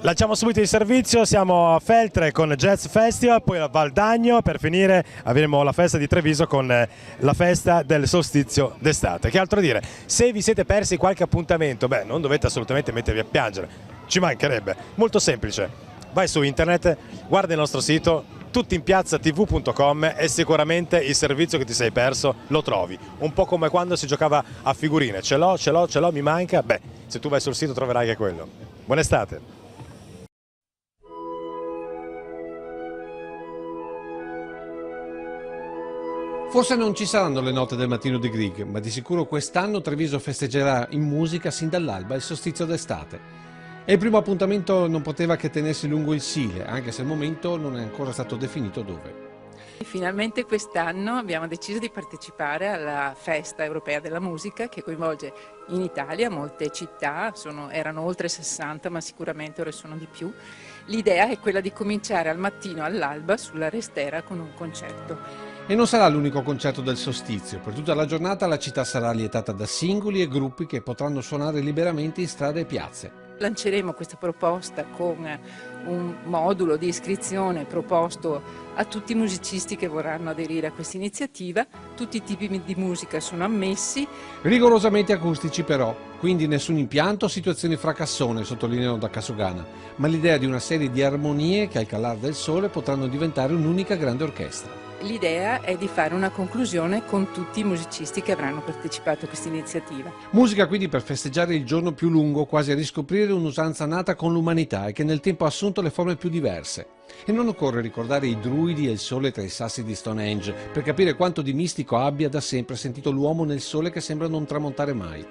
Lanciamo subito il servizio, siamo a Feltre con Jazz Festival, poi a Valdagno, per finire avremo la festa di Treviso con la festa del solstizio d'estate. Che altro dire? Se vi siete persi qualche appuntamento, non dovete assolutamente mettervi a piangere, ci mancherebbe, molto semplice. Vai su internet, guarda il nostro sito, tuttinpiazzatv.com e sicuramente il servizio che ti sei perso lo trovi. Un po' come quando si giocava a figurine, ce l'ho, mi manca, se tu vai sul sito troverai anche quello. Buona estate! Forse non ci saranno le note del mattino di Grieg, ma di sicuro quest'anno Treviso festeggerà in musica sin dall'alba il solstizio d'estate. E il primo appuntamento non poteva che tenersi lungo il Sile, anche se al momento non è ancora stato definito dove. Finalmente quest'anno abbiamo deciso di partecipare alla Festa Europea della Musica che coinvolge in Italia molte città, erano oltre 60 ma sicuramente ora sono di più. L'idea è quella di cominciare al mattino all'alba sulla Restera con un concerto. E non sarà l'unico concerto del solstizio. Per tutta la giornata la città sarà allietata da singoli e gruppi che potranno suonare liberamente in strade e piazze. Lanceremo questa proposta con un modulo di iscrizione proposto a tutti i musicisti che vorranno aderire a questa iniziativa. Tutti i tipi di musica sono ammessi. Rigorosamente acustici però, quindi nessun impianto o situazioni fracassone, sottolineano da Casugana, ma l'idea di una serie di armonie che al calar del sole potranno diventare un'unica grande orchestra. L'idea è di fare una conclusione con tutti i musicisti che avranno partecipato a questa iniziativa. Musica quindi per festeggiare il giorno più lungo, quasi a riscoprire un'usanza nata con l'umanità e che nel tempo ha assunto le forme più diverse. E non occorre ricordare i druidi e il sole tra i sassi di Stonehenge per capire quanto di mistico abbia da sempre sentito l'uomo nel sole che sembra non tramontare mai.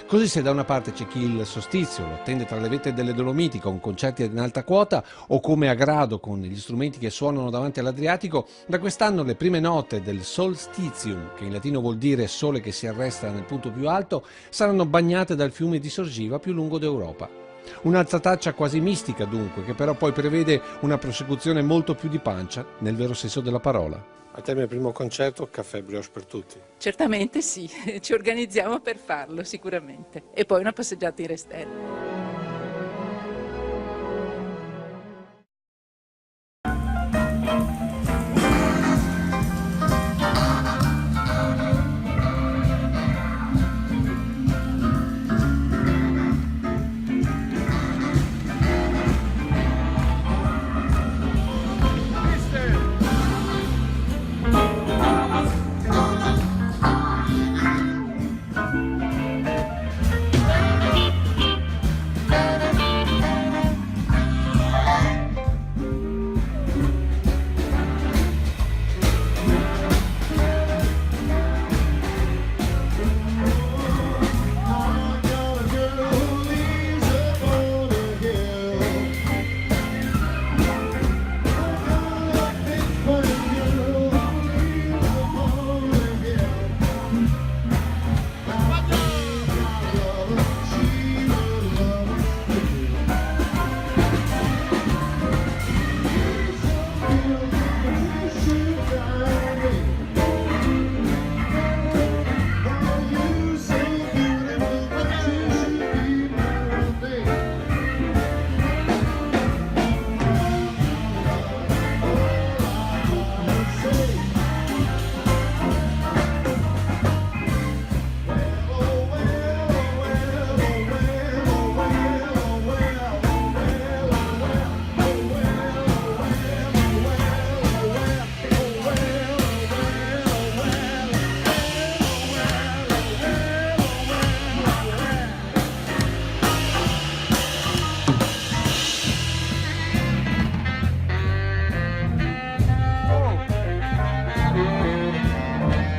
Così se da una parte c'è chi il solstizio lo attende tra le vette delle Dolomiti con concerti in alta quota o come a Grado con gli strumenti che suonano davanti all'Adriatico, da quest'anno le prime note del solstitium, che in latino vuol dire sole che si arresta nel punto più alto, saranno bagnate dal fiume di Sorgiva più lungo d'Europa. Un'altra traccia quasi mistica dunque, che però poi prevede una prosecuzione molto più di pancia, nel vero senso della parola. Al termine del primo concerto, caffè e brioche per tutti. Certamente sì, ci organizziamo per farlo sicuramente. E poi una passeggiata in Restera.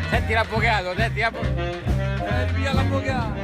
Senti l'avvocato, via l'avvocato.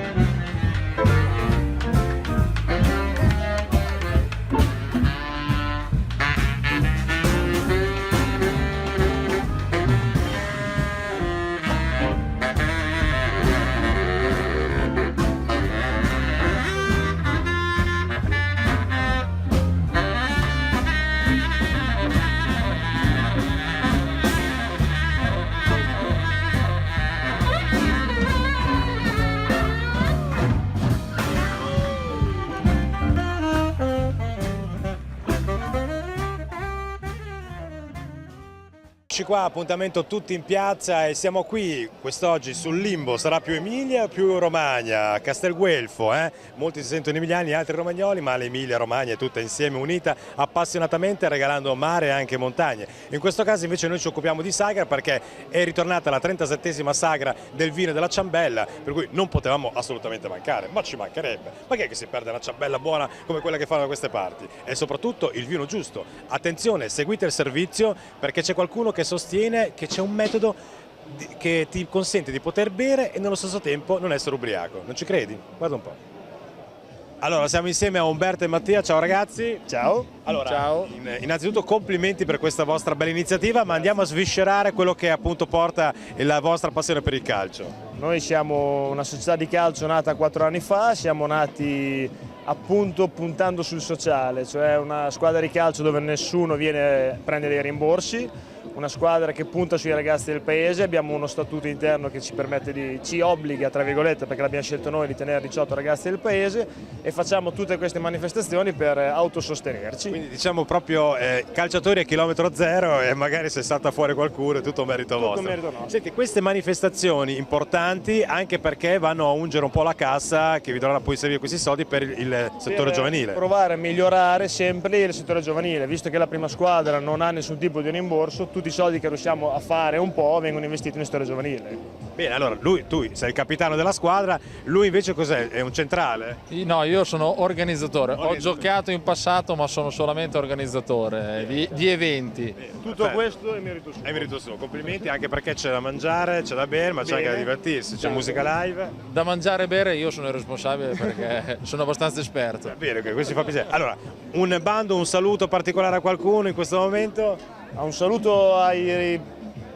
Eccoci qua, appuntamento tutti in piazza e siamo qui quest'oggi sul limbo, sarà più Emilia o più Romagna? Castelguelfo, molti si sentono emiliani, altri romagnoli, ma l'Emilia Romagna è tutta insieme unita appassionatamente regalando mare e anche montagne. In questo caso invece noi ci occupiamo di sagra perché è ritornata la 37esima sagra del vino e della ciambella, per cui non potevamo assolutamente mancare, ma ci mancherebbe. Ma che è che si perde una ciambella buona come quella che fanno da queste parti? E soprattutto il vino giusto. Attenzione, seguite il servizio perché c'è qualcuno che sostiene che c'è un metodo che ti consente di poter bere e nello stesso tempo non essere ubriaco. Non ci credi? Guarda un po'. Allora, siamo insieme a Umberto e Mattia, ciao ragazzi. Ciao. Allora, Ciao. Innanzitutto complimenti per questa vostra bella iniziativa, ma andiamo a sviscerare quello che appunto porta la vostra passione per il calcio. Noi siamo una società di calcio nata 4 anni fa, siamo nati appunto puntando sul sociale, cioè una squadra di calcio dove nessuno prende dei rimborsi, una squadra che punta sui ragazzi del paese, abbiamo uno statuto interno che ci obbliga, tra virgolette, perché l'abbiamo scelto noi, di tenere 18 ragazzi del paese e facciamo tutte queste manifestazioni per autosostenerci. Quindi diciamo proprio calciatori a chilometro zero e magari se salta fuori qualcuno è tutto merito vostro. Merito nostro. Senti, queste manifestazioni importanti anche perché vanno a ungere un po' la cassa che vi dovrà poi servire questi soldi per il settore giovanile. Provare a migliorare sempre il settore giovanile, visto che la prima squadra non ha nessun tipo di rimborso, tutti i soldi che riusciamo a fare un po' vengono investiti nel settore giovanile. Bene, allora tu sei il capitano della squadra, lui invece cos'è? È un centrale? No, io sono organizzatore. Ho giocato in passato, ma sono solamente organizzatore di eventi. Tutto questo è merito suo. È merito suo, complimenti anche perché c'è da mangiare, c'è da bere, ma c'è anche da divertirsi, c'è musica live. Da mangiare e bere io sono il responsabile perché sono abbastanza esperto. Bene, ok, questo fa piacere. Allora, un bando, un saluto particolare a qualcuno in questo momento? Un saluto ai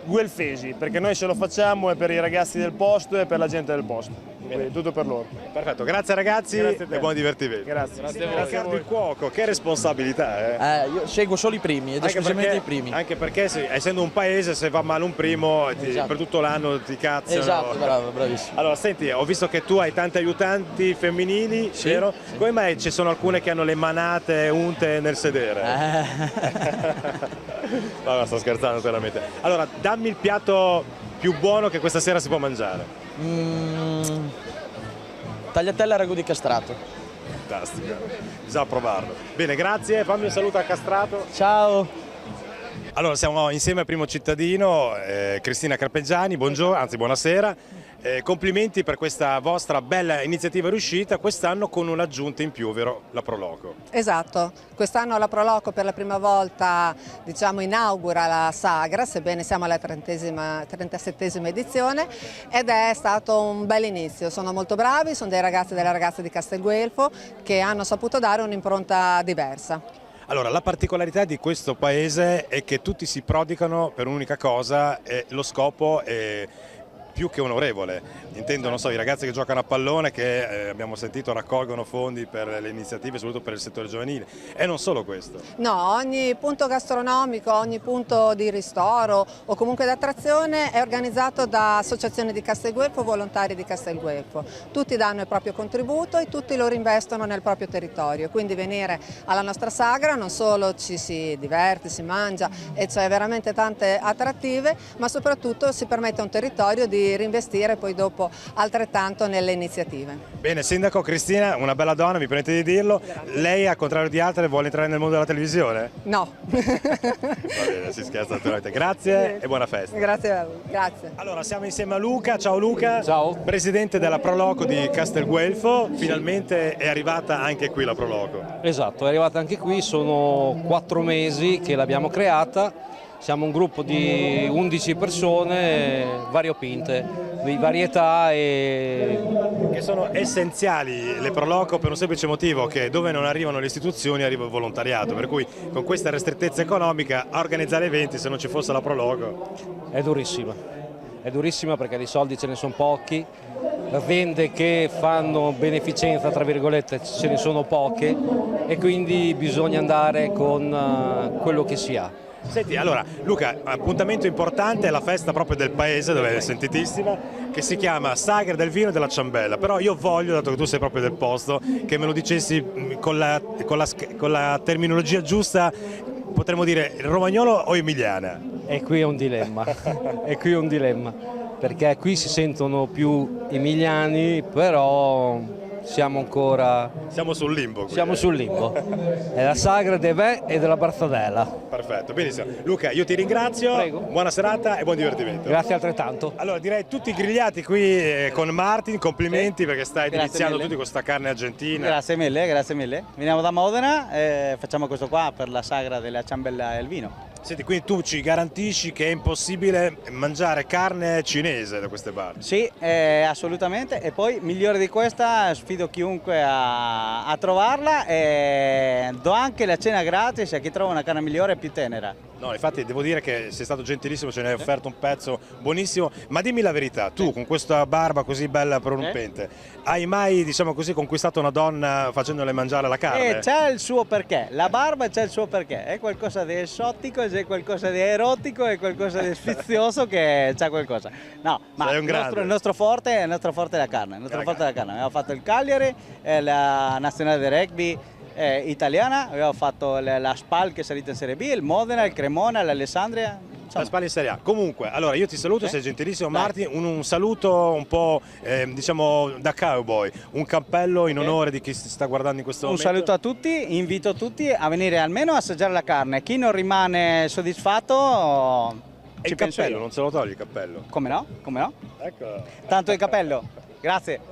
guelfesi, perché noi se lo facciamo è per i ragazzi del posto e per la gente del posto. Quindi tutto per loro. Perfetto, grazie ragazzi Grazie a te. e buon divertimento. Grazie. Grazie a voi. Riccardo il cuoco, che responsabilità, Io seguo solo i primi, ed esclusivamente i primi. Anche perché essendo un paese, se va male un primo, Esatto. per tutto l'anno ti cazzano. Esatto, bravo, bravissimo. Allora, senti, ho visto che tu hai tanti aiutanti femminili, Sì, vero? sì. Come mai ci sono alcune che hanno le manate unte nel sedere? No, sto scherzando veramente. Allora, dammi il piatto più buono che questa sera si può mangiare. Tagliatelle a ragù di castrato. Fantastico, bisogna provarlo. Bene, grazie, fammi un saluto a Castrato. Ciao. Allora, siamo insieme al primo cittadino, Cristina Carpeggiani, buongiorno, anzi buonasera. Complimenti per questa vostra bella iniziativa riuscita quest'anno con un'aggiunta in più, ovvero la Proloco. Esatto, quest'anno la Proloco per la prima volta inaugura la sagra, sebbene siamo alla 37esima edizione, ed è stato un bel inizio. Sono molto bravi, sono dei ragazzi e delle ragazze di Castelguelfo che hanno saputo dare un'impronta diversa. Allora, la particolarità di questo paese è che tutti si prodigano per un'unica cosa e lo scopo è più che onorevole. Intendo, non so, i ragazzi che giocano a pallone che abbiamo sentito raccolgono fondi per le iniziative, soprattutto per il settore giovanile. E non solo questo. No, ogni punto gastronomico, ogni punto di ristoro o comunque d'attrazione è organizzato da associazioni di Castelguelfo, volontari di Castelguelfo. Tutti danno il proprio contributo e tutti lo reinvestono nel proprio territorio. Quindi venire alla nostra sagra non solo ci si diverte, si mangia e c'è veramente tante attrattive, ma soprattutto si permette a un territorio di reinvestire poi dopo altrettanto nelle iniziative. Bene, Sindaco, Cristina, una bella donna, mi permette di dirlo. Grazie. Lei, al contrario di altre, vuole entrare nel mondo della televisione? No. Va bene, si scherza naturalmente. Grazie e buona festa. Grazie a voi. Grazie. Allora, siamo insieme a Luca. Ciao Luca. Ciao. Presidente della Proloco di Castelguelfo. Finalmente è arrivata anche qui la Proloco. Esatto, è arrivata anche qui, sono 4 mesi che l'abbiamo creata. Siamo un gruppo di 11 persone variopinte, di varietà Che sono essenziali le Proloco per un semplice motivo, che dove non arrivano le istituzioni arriva il volontariato, per cui con questa ristrettezza economica a organizzare eventi, se non ci fosse la Proloco. È durissima perché di soldi ce ne sono pochi, vende che fanno beneficenza tra virgolette ce ne sono poche e quindi bisogna andare con quello che si ha. Senti, allora Luca, appuntamento importante è la festa proprio del paese, dove è sentitissima, che si chiama Sagra del Vino e della Ciambella, però io voglio, dato che tu sei proprio del posto, che me lo dicessi con la terminologia giusta, potremmo dire romagnolo o emiliana? È E qui è un dilemma, perché qui si sentono più emiliani, però siamo sul limbo. sul limbo. È la sagra de Be e della Barzadella. Perfetto, benissimo. Luca, io ti ringrazio, Prego. buona serata e buon divertimento. Grazie altrettanto. Allora direi tutti grigliati qui con Martin, complimenti perché stai Grazie deliziando mille. tutti con sta carne argentina. Grazie mille, grazie mille. Veniamo da Modena e facciamo questo qua per la sagra della ciambella e il vino. Senti, quindi tu ci garantisci che è impossibile mangiare carne cinese da queste parti? Sì, assolutamente, e poi migliore di questa sfido chiunque a trovarla e do anche la cena gratis a chi trova una carne migliore e più tenera. No, infatti devo dire che sei stato gentilissimo, ce ne hai offerto un pezzo buonissimo, ma dimmi la verità, tu con questa barba così bella prorumpente, hai mai, diciamo così, conquistato una donna facendole mangiare la carne? C'è il suo perché, la barba c'è il suo perché, è qualcosa di esotico, c'è qualcosa di erotico, è qualcosa di sfizioso che c'ha qualcosa. No, ma Sei un grande. il nostro forte è la carne, abbiamo fatto il Cagliari, la nazionale di rugby italiana, abbiamo fatto la SPAL che è salita in Serie B, il Modena, il Cremona, l'Alessandria. La Spalla in Serie A. Comunque, allora io ti saluto, sei gentilissimo. Dai. Martin, un saluto un po' diciamo da cowboy, un cappello in onore di chi si sta guardando in questo Un momento. saluto a tutti, invito tutti a venire almeno a assaggiare la carne, chi non rimane soddisfatto E ci il penso cappello, io. non se lo togli il cappello? Come no? Come no? Ecco. Tanto il cappello, grazie.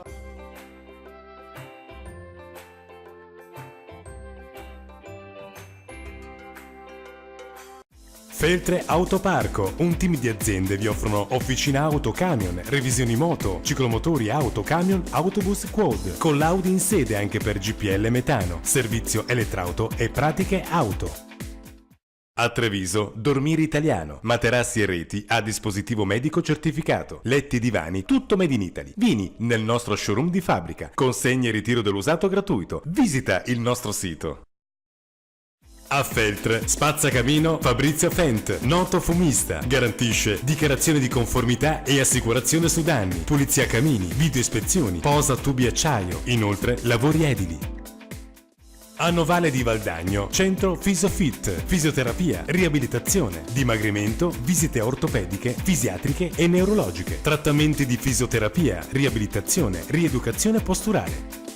Feltre Autoparco, un team di aziende vi offrono officina auto, camion, revisioni moto, ciclomotori, auto, camion, autobus quad, con l'Audi in sede anche per GPL metano, servizio elettrauto e pratiche auto. A Treviso, Dormire Italiano, materassi e reti a dispositivo medico certificato, letti e divani, tutto made in Italy. Vieni nel nostro showroom di fabbrica, consegna e ritiro dell'usato gratuito. Visita il nostro sito. A Feltre, Spazzacamino Fabrizio Fent, noto fumista, garantisce dichiarazione di conformità e assicurazione su danni, pulizia camini, video ispezioni, posa tubi acciaio, inoltre lavori edili. A Novale di Valdagno, centro Fisofit, fisioterapia, riabilitazione, dimagrimento, visite ortopediche, fisiatriche e neurologiche, trattamenti di fisioterapia, riabilitazione, rieducazione posturale.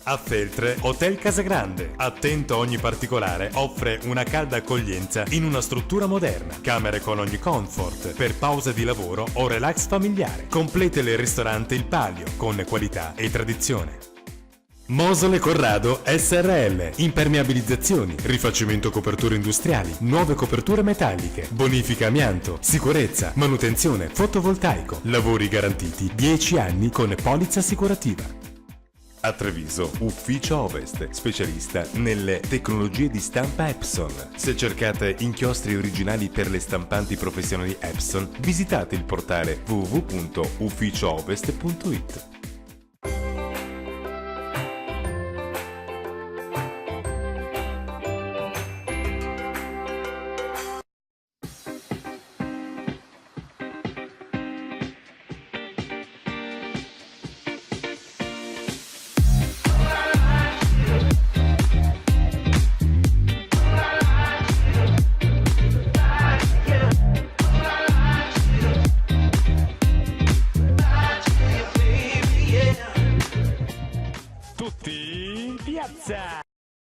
A Feltre, Hotel Casagrande, attento a ogni particolare, offre una calda accoglienza in una struttura moderna, camere con ogni comfort, per pausa di lavoro o relax familiare. Complete il ristorante Il Palio, con qualità e tradizione. Mosole Corrado SRL, impermeabilizzazioni, rifacimento coperture industriali, nuove coperture metalliche, bonifica amianto, sicurezza, manutenzione, fotovoltaico, lavori garantiti 10 anni con polizza assicurativa. A Treviso, Ufficio Ovest, specialista nelle tecnologie di stampa Epson. Se cercate inchiostri originali per le stampanti professionali Epson, visitate il portale www.ufficioovest.it. Tutti in piazza!